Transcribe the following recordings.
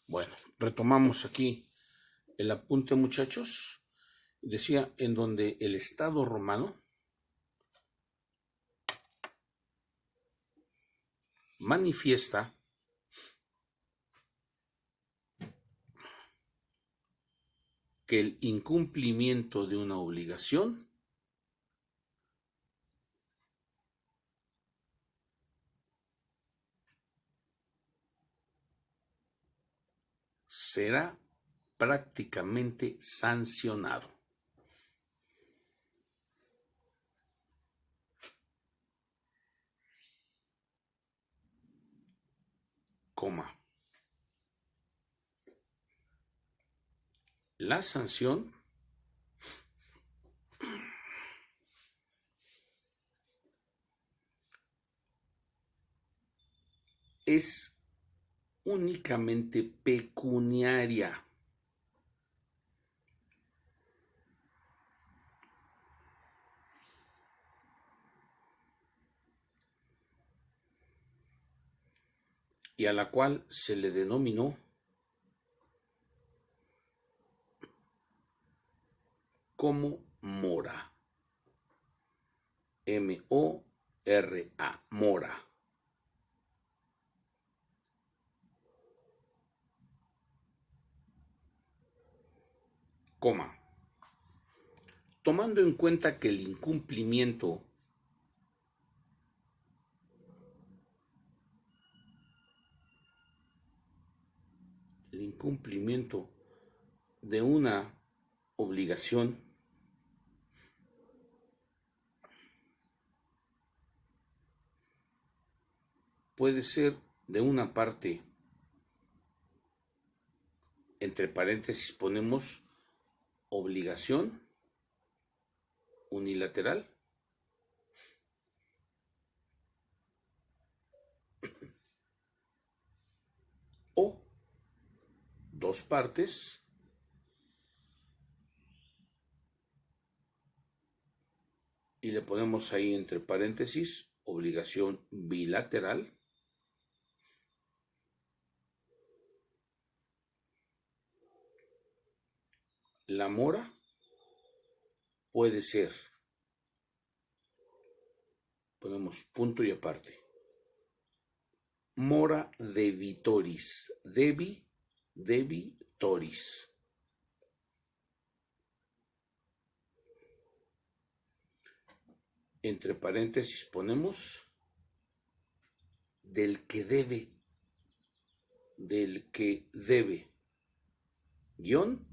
Bueno, retomamos aquí el apunte, muchachos. Decía, en donde el Estado romano manifiesta que el incumplimiento de una obligación será prácticamente sancionado. Coma. La sanción es únicamente pecuniaria. Y a la cual se le denominó como mora. M-O-R-A, mora. Coma. Tomando en cuenta que el incumplimiento de una obligación puede ser de una parte, entre paréntesis ponemos obligación unilateral, o dos partes y le ponemos ahí entre paréntesis obligación bilateral, la mora puede ser, ponemos punto y aparte, mora debitoris, debitoris. Entre paréntesis ponemos del que debe, guión,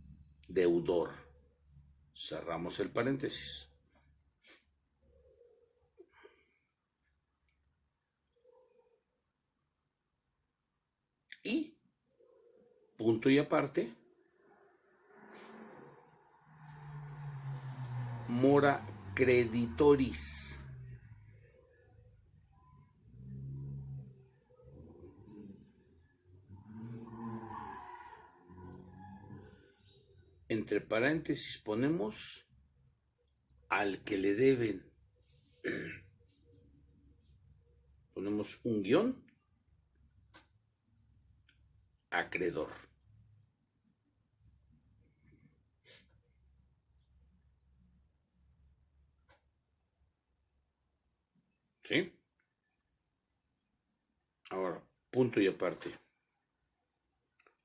deudor. Cerramos el paréntesis. Y, punto y aparte, mora creditoris. Entre paréntesis ponemos al que le deben. Ponemos un guión, acreedor. ¿Sí? Ahora, punto y aparte.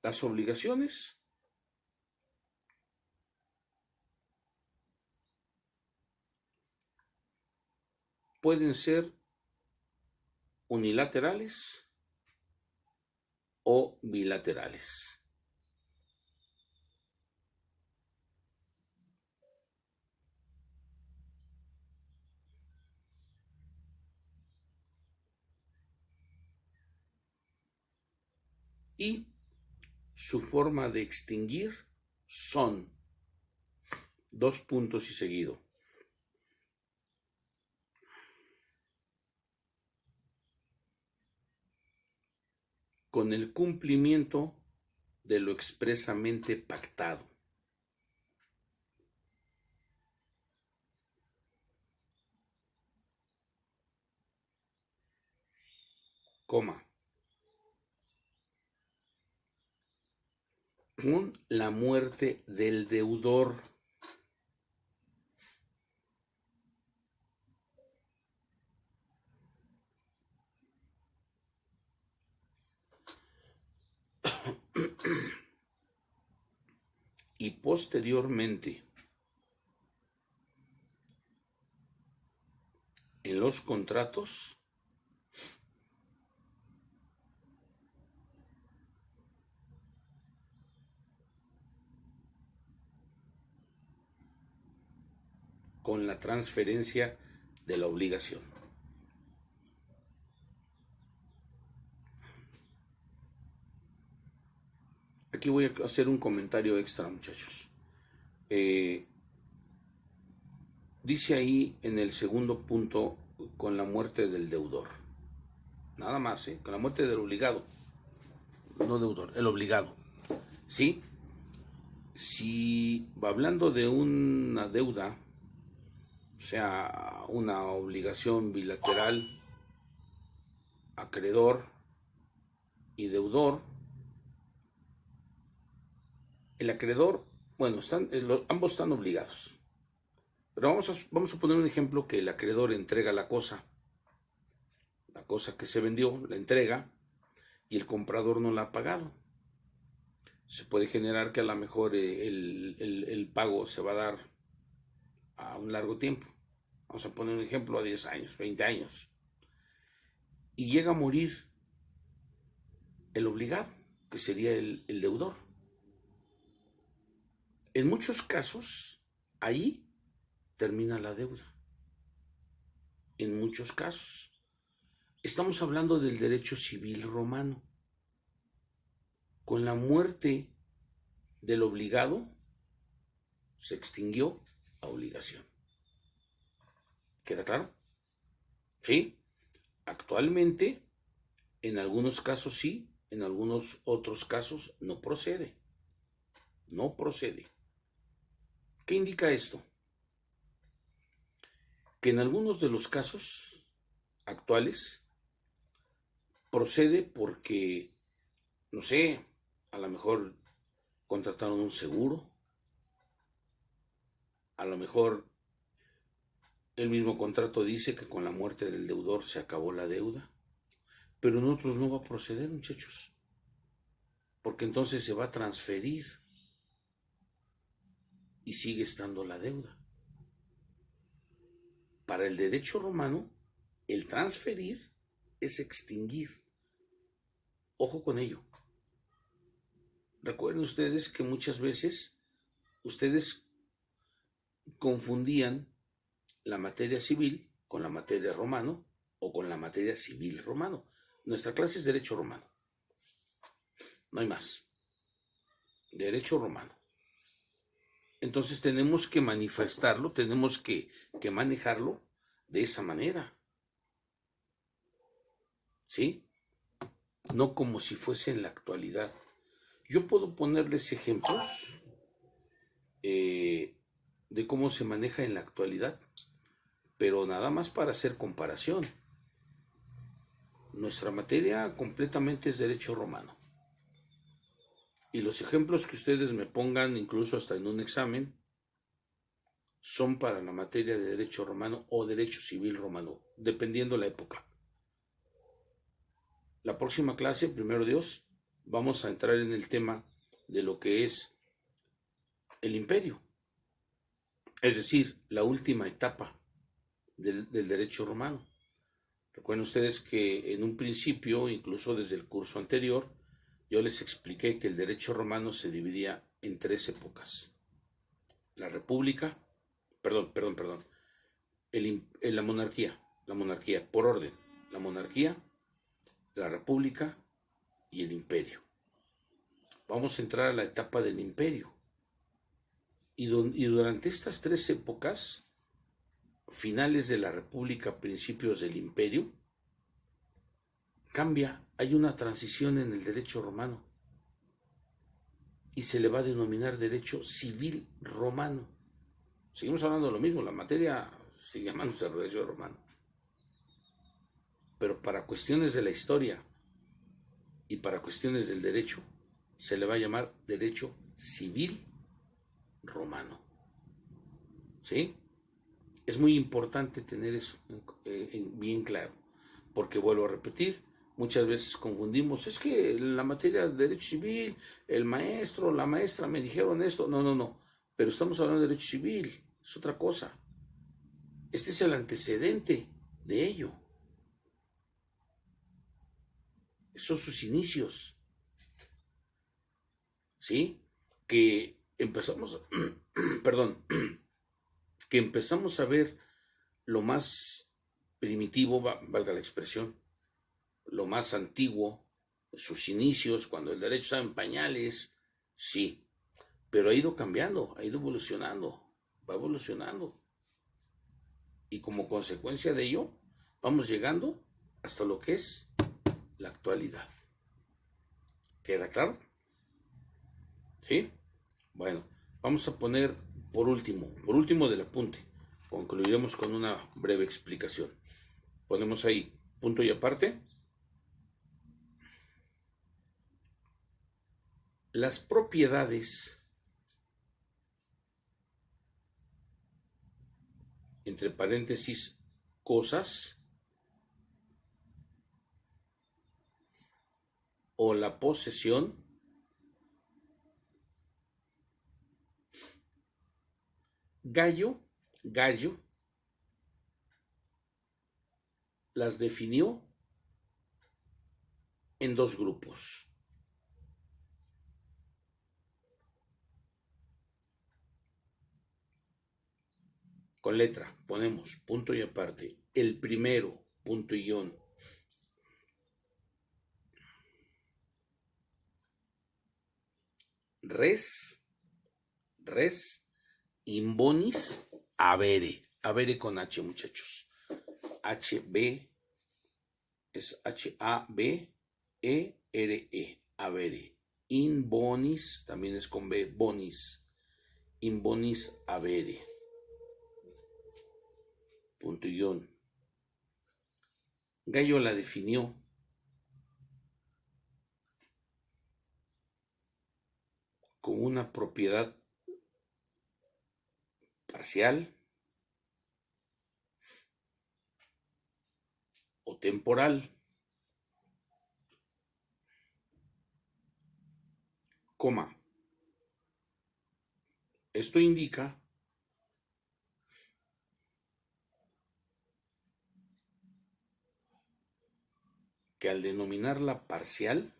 Las obligaciones pueden ser unilaterales o bilaterales. Y su forma de extinguir son dos puntos y seguido. Con el cumplimiento de lo expresamente pactado. Coma. con la muerte del deudor. Y posteriormente, en los contratos, con la transferencia de la obligación. Aquí voy a hacer un comentario extra, muchachos. Dice ahí en el segundo punto, con la muerte del deudor. Nada más, con la muerte del obligado. No deudor, el obligado. ¿Sí? Si va hablando de una deuda, o sea, una obligación bilateral, acreedor y deudor, el acreedor, bueno, ambos están obligados. Pero vamos a poner un ejemplo que el acreedor entrega la cosa que se vendió, la entrega, y el comprador no la ha pagado. Se puede generar que a lo mejor el pago se va a dar a un largo tiempo. Vamos a poner un ejemplo a 10 años, 20 años. Y llega a morir el obligado, que sería el deudor. En muchos casos, ahí termina la deuda. En muchos casos. Estamos hablando del derecho civil romano. Con la muerte del obligado, se extinguió la obligación. ¿Queda claro? ¿Sí? Actualmente, en algunos casos sí, en algunos otros casos no procede. No procede. ¿Qué indica esto? Que en algunos de los casos actuales procede porque, no sé, a lo mejor contrataron un seguro, a lo mejor el mismo contrato dice que con la muerte del deudor se acabó la deuda, pero en otros no va a proceder, muchachos, porque entonces se va a transferir y sigue estando la deuda. Para el derecho romano, el transferir es extinguir. Ojo con ello. Recuerden ustedes que muchas veces ustedes confundían la materia civil con la materia romano o con la materia civil romano. Nuestra clase es derecho romano. No hay más. Derecho romano. Entonces tenemos que manifestarlo, tenemos que manejarlo de esa manera. ¿Sí? No como si fuese en la actualidad. Yo puedo ponerles ejemplos de cómo se maneja en la actualidad, pero nada más para hacer comparación. Nuestra materia completamente es derecho romano. Y los ejemplos que ustedes me pongan, incluso hasta en un examen, son para la materia de derecho romano o derecho civil romano, dependiendo la época. La próxima clase, primero Dios, vamos a entrar en el tema de lo que es el imperio, es decir, la última etapa del derecho romano. Recuerden ustedes que en un principio, incluso desde el curso anterior, yo les expliqué que el derecho romano se dividía en 3 épocas. La república, perdón, la monarquía, por orden, la monarquía, la república y el imperio. Vamos a entrar a la etapa del imperio. Y durante estas 3 épocas, finales de la república, principios del imperio, cambia, hay una transición en el derecho romano y se le va a denominar derecho civil romano. Seguimos hablando de lo mismo, la materia sigue llamándose derecho romano, pero para cuestiones de la historia y para cuestiones del derecho se le va a llamar derecho civil romano. ¿Sí? Es muy importante tener eso bien claro, porque vuelvo a repetir, muchas veces confundimos, es que en la materia de derecho civil, el maestro, la maestra me dijeron esto, no, pero estamos hablando de derecho civil, es otra cosa. Este es el antecedente de ello. Son sus inicios, ¿sí? Que empezamos, perdón, que empezamos a ver lo más primitivo, valga la expresión, lo más antiguo, sus inicios, cuando el derecho estaba en pañales, sí, pero ha ido cambiando, ha ido evolucionando, va evolucionando. Y como consecuencia de ello, vamos llegando hasta lo que es la actualidad. ¿Queda claro? ¿Sí? Bueno, vamos a poner por último del apunte, concluiremos con una breve explicación. Ponemos ahí punto y aparte. Las propiedades, entre paréntesis, cosas, o la posesión, Gallo las definió en dos grupos. Con letra, ponemos punto y aparte. El primero, punto y guión. Res, imbonis, avere. Avere con H, muchachos. HB es H-A-B-E-R-E. Avere. Inbonis, también es con B, bonis. Inbonis avere. Punto y guión. Gallo la definió como una propiedad parcial o temporal, coma. Esto indica que al denominarla parcial,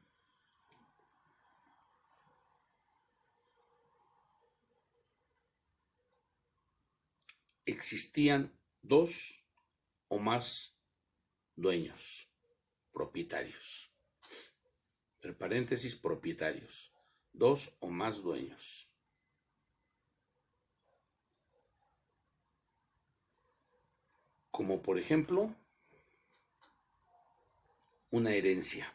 existían dos o más dueños, propietarios. Entre paréntesis, propietarios. Dos o más dueños. Como por ejemplo, una herencia.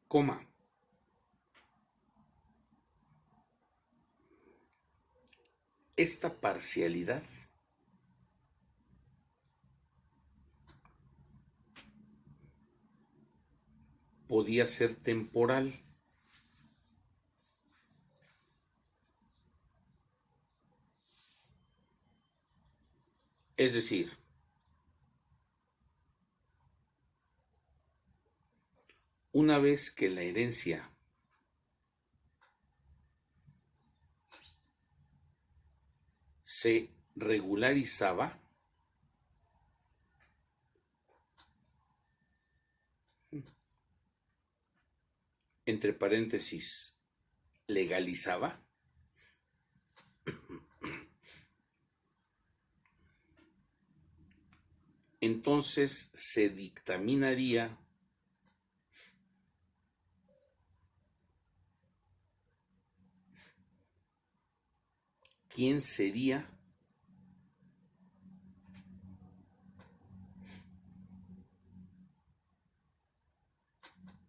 Coma. Esta parcialidad podía ser temporal. Es decir, una vez que la herencia se regularizaba, entre paréntesis, legalizaba, entonces se dictaminaría quién sería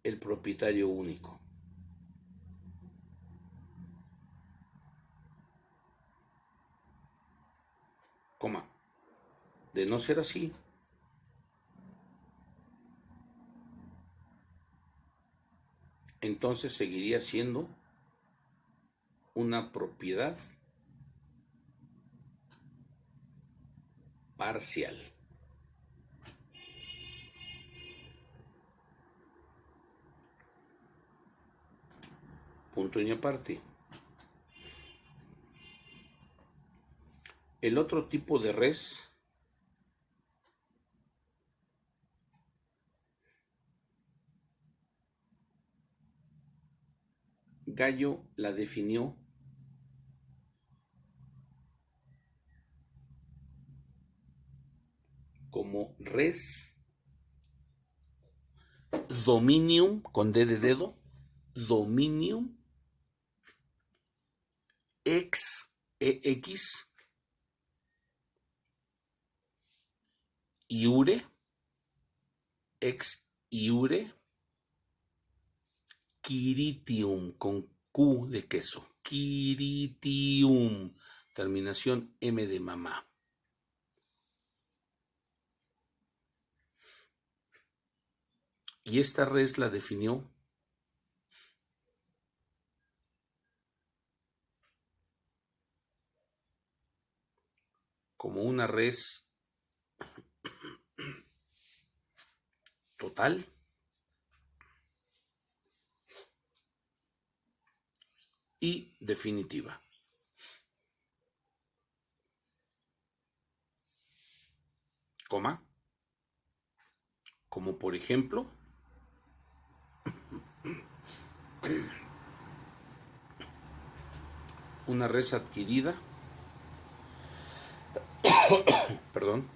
el propietario único. Coma. De no ser así, entonces seguiría siendo una propiedad parcial. Punto y aparte. El otro tipo de res Gallo la definió como res dominium, con D de dedo, dominium ex iure, ex iure, quiritium, con Q de queso, quiritium, terminación M de mamá. Y esta res la definió como una res total y definitiva. Coma, como por ejemplo, una res adquirida, perdón,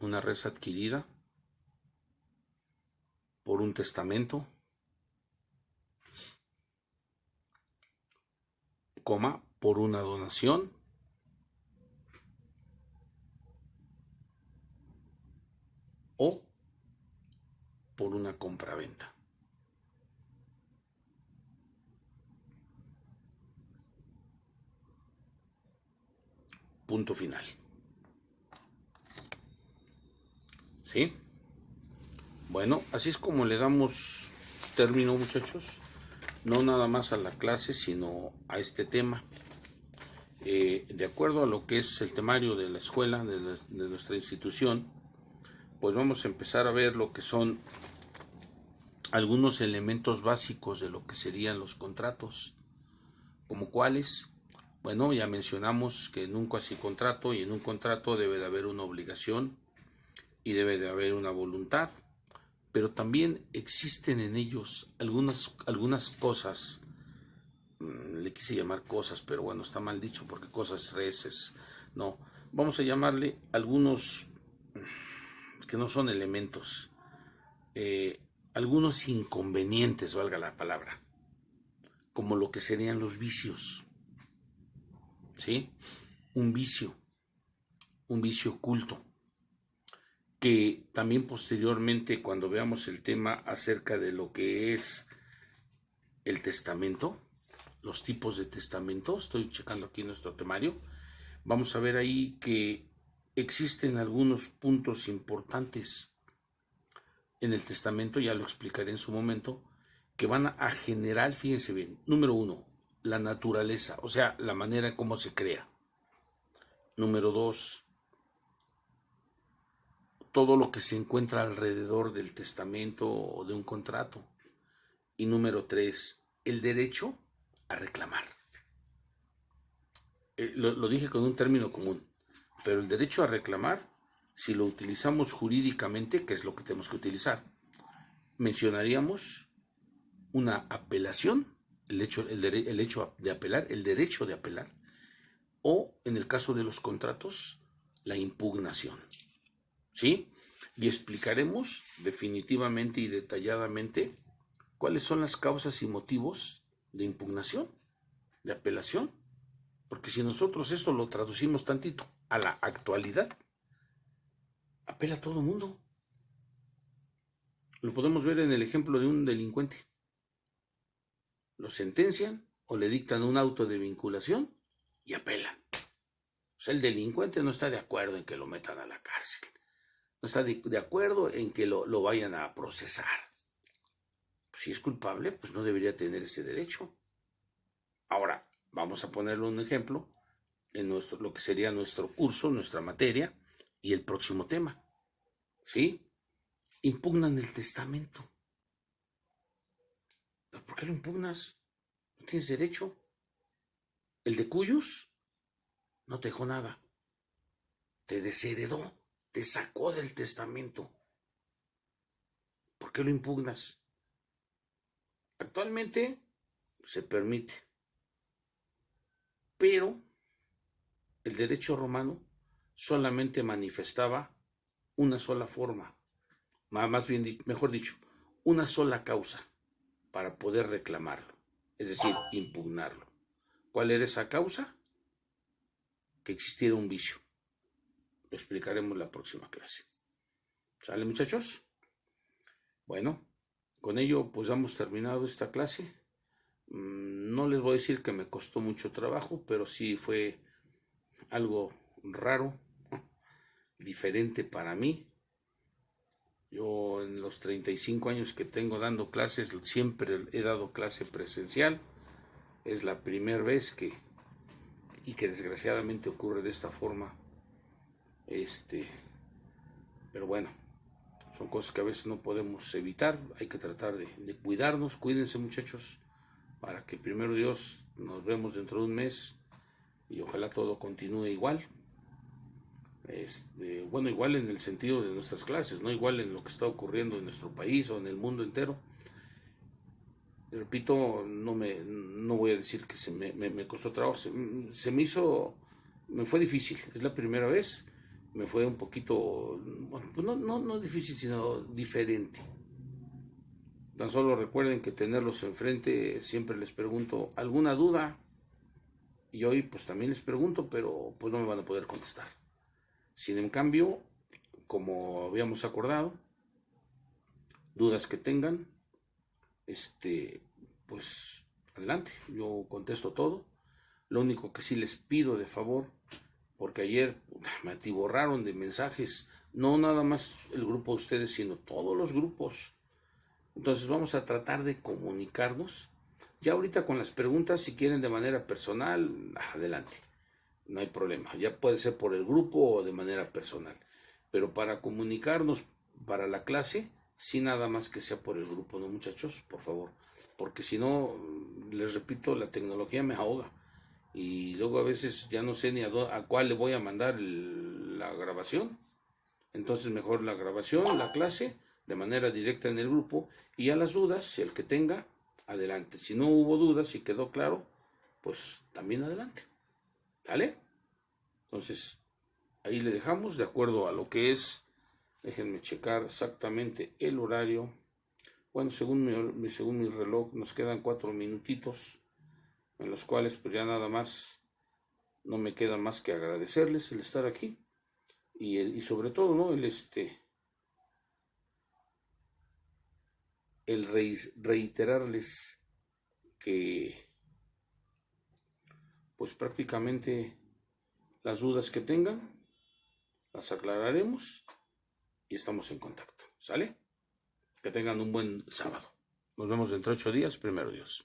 una res adquirida por un testamento, coma, por una donación, o por una compraventa. Punto final. ¿Sí? Bueno, así es como le damos término, muchachos. No nada más a la clase, sino a este tema. De acuerdo a lo que es el temario de la escuela, de nuestra institución, pues vamos a empezar a ver lo que son algunos elementos básicos de lo que serían los contratos. ¿Como cuáles? Bueno, ya mencionamos que en un cuasicontrato y en un contrato debe de haber una obligación y debe de haber una voluntad, pero también existen en ellos algunas cosas, le quise llamar cosas, pero bueno, está mal dicho porque cosas reses, no, vamos a llamarle algunos que no son elementos, algunos inconvenientes, valga la palabra, como lo que serían los vicios, ¿sí? Un vicio oculto, que también posteriormente cuando veamos el tema acerca de lo que es el testamento, los tipos de testamento, estoy checando aquí nuestro temario, vamos a ver ahí que existen algunos puntos importantes en el testamento, ya lo explicaré en su momento, que van a generar, fíjense bien, número uno, la naturaleza, o sea, la manera en cómo se crea. Número dos, todo lo que se encuentra alrededor del testamento o de un contrato. Y número tres, el derecho a reclamar. Lo dije con un término común, pero el derecho a reclamar, si lo utilizamos jurídicamente, que es lo que tenemos que utilizar, mencionaríamos una apelación, el hecho de apelar, el derecho de apelar, o en el caso de los contratos, la impugnación. ¿Sí? Y explicaremos definitivamente y detalladamente cuáles son las causas y motivos de impugnación, de apelación, porque si nosotros esto lo traducimos tantito a la actualidad, apela a todo el mundo. Lo podemos ver en el ejemplo de un delincuente. Lo sentencian o le dictan un auto de vinculación y apelan. O sea, el delincuente no está de acuerdo en que lo metan a la cárcel. no está de acuerdo en que lo vayan a procesar. Si es culpable, pues no debería tener ese derecho. Ahora, vamos a ponerle un ejemplo en lo que sería nuestro curso, nuestra materia y el próximo tema. ¿Sí? Impugnan el testamento. ¿Por qué lo impugnas? No tienes derecho. El de cuyos no te dejó nada. Te desheredó, te sacó del testamento. ¿Por qué lo impugnas? Actualmente se permite, pero el derecho romano solamente manifestaba una sola forma, más bien, mejor dicho, una sola causa para poder reclamarlo, es decir, impugnarlo. ¿Cuál era esa causa? Que existiera un vicio. Lo explicaremos en la próxima clase. ¿Sale, muchachos? Bueno, con ello pues hemos terminado esta clase. No les voy a decir que me costó mucho trabajo, pero sí fue algo raro, diferente para mí. Yo en los 35 años que tengo dando clases, siempre he dado clase presencial. Es la primera vez y que desgraciadamente ocurre de esta forma. Pero bueno, son cosas que a veces no podemos evitar. Hay que tratar de cuidarnos. Cuídense, muchachos, para que primero Dios nos vemos dentro de un mes y ojalá todo continúe igual. Bueno, igual en el sentido de nuestras clases, no igual en lo que está ocurriendo en nuestro país o en el mundo entero. Repito, no voy a decir que me costó trabajo, se me fue difícil, es la primera vez, me fue un poquito, bueno, pues no difícil, sino diferente. Tan solo recuerden que tenerlos enfrente, siempre les pregunto, ¿alguna duda? Y hoy pues también les pregunto, pero pues no me van a poder contestar. Sin en cambio, como habíamos acordado, dudas que tengan, pues adelante, yo contesto todo. Lo único que sí les pido de favor, porque ayer me atiborraron de mensajes, no nada más el grupo de ustedes, sino todos los grupos. Entonces vamos a tratar de comunicarnos. Ya ahorita con las preguntas, si quieren de manera personal, adelante, no hay problema. Ya puede ser por el grupo o de manera personal. Pero para comunicarnos para la clase, sí nada más que sea por el grupo, ¿no, muchachos? Por favor. Porque si no, les repito, la tecnología me ahoga. Y luego a veces ya no sé ni a cuál le voy a mandar la grabación. Entonces mejor la grabación, la clase, de manera directa en el grupo. Y a las dudas, si el que tenga, adelante. Si no hubo dudas, si quedó claro, pues también adelante. ¿Sale? Entonces, ahí le dejamos de acuerdo a lo que es. Déjenme checar exactamente el horario. Bueno, según mi reloj, nos quedan 4 minutitos, en los cuales pues ya nada más, no me queda más que agradecerles el estar aquí y sobre todo, ¿no? El reiterarles que pues prácticamente las dudas que tengan las aclararemos y estamos en contacto. ¿Sale? Que tengan un buen sábado. Nos vemos dentro de 8 días, primero Dios.